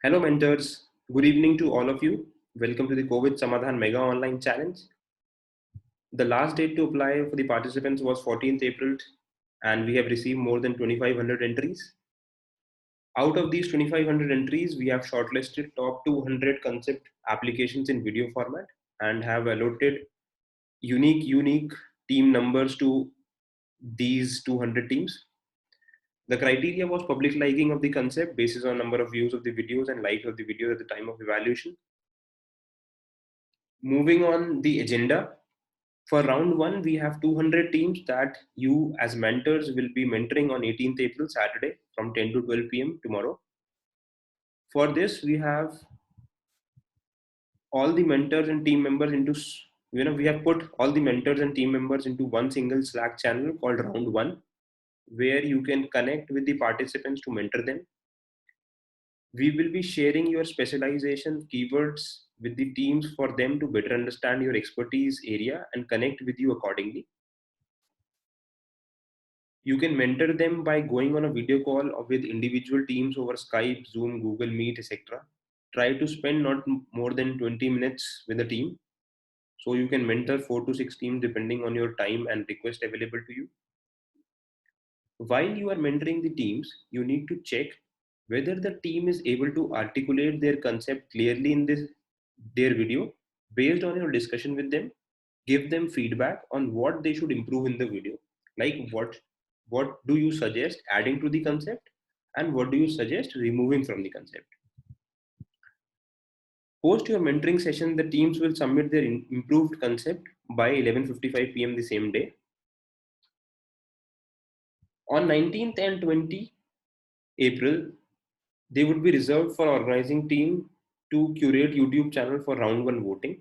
Hello, mentors. Good evening to all of you. Welcome to the COVID Samadhan Mega Online Challenge. The last date to apply for the participants was 14th April, and we have received more than 2,500 entries. Out of these 2,500 entries, we have shortlisted top 200 concept applications in video format and have allotted unique team numbers to these 200 teams. The criteria was public liking of the concept basis on number of views of the videos and likes of the videos at the time of evaluation. Moving on the agenda, for round one, we have 200 teams that you as mentors will be mentoring on 18th April, Saturday from 10 to 12 p.m. tomorrow. For this, we have all the mentors and team members into, we have put all the mentors and team members into one single Slack channel called round one, where you can connect with the participants to mentor them. We will be sharing your specialization keywords with the teams for them to better understand your expertise area and connect with you accordingly. You can mentor them by going on a video call or with individual teams over Skype, Zoom, Google Meet, etc. Try to spend not more than 20 minutes with the team. So you can mentor 4 to 6 teams depending on your time and request available to you. While you are mentoring the teams, you need to check whether the team is able to articulate their concept clearly in their video. Based on your discussion with them, give them feedback on what they should improve in the video, like what do you suggest adding to the concept and what do you suggest removing from the concept. Post your mentoring session, the teams will submit their improved concept by 11:55 p.m. the same day. On 19th and 20th April, they would be reserved for organizing team to curate YouTube channel for round one voting.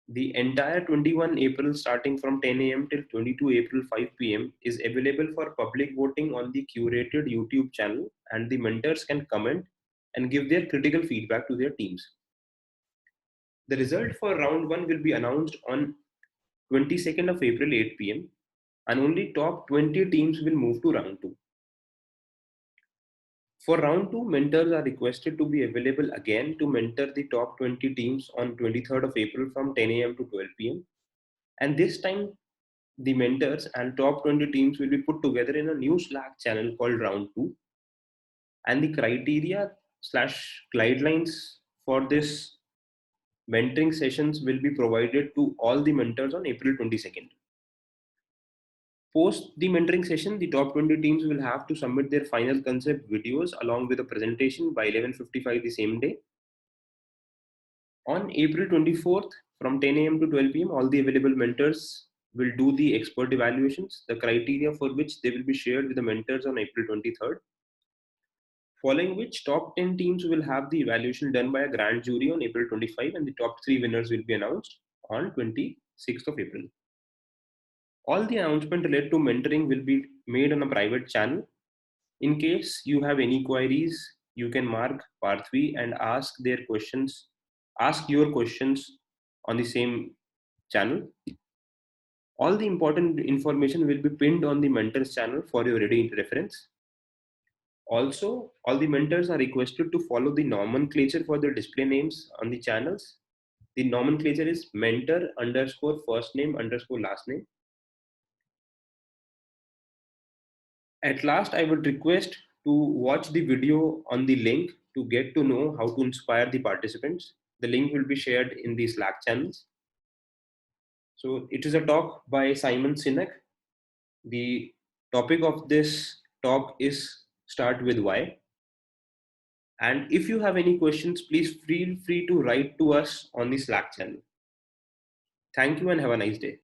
The entire 21 April starting from 10 a.m. till 22 April 5 p.m. is available for public voting on the curated YouTube channel, and the mentors can comment and give their critical feedback to their teams. The result for round 1 will be announced on 22nd of April 8 p.m. and only top 20 teams will move to round 2. For round 2, mentors are requested to be available again to mentor the top 20 teams on 23rd of April from 10 a.m. to 12 p.m. And this time, the mentors and top 20 teams will be put together in a new Slack channel called Round 2. And the criteria slash guidelines for this mentoring sessions will be provided to all the mentors on April 22nd. Post the mentoring session, the top 20 teams will have to submit their final concept videos along with a presentation by 11:55 the same day. On April 24th, from 10 a.m. to 12 p.m., all the available mentors will do the expert evaluations, the criteria for which they will be shared with the mentors on April 23rd. Following which, top 10 teams will have the evaluation done by a grand jury on April 25, and the top 3 winners will be announced on 26th of April. All the announcement related to mentoring will be made on a private channel. In case you have any queries, you can mark Parthvi and ask your questions on the same channel. All the important information will be pinned on the mentors channel for your ready reference. Also, all the mentors are requested to follow the nomenclature for the display names on the channels. The nomenclature is mentor underscore first name underscore last name. At last, I would request to watch the video on the link to get to know how to inspire the participants. The link will be shared in the Slack channels. So it is a talk by Simon Sinek. The topic of this talk is Start with Why. And if you have any questions, please feel free to write to us on the Slack channel. Thank you and have a nice day.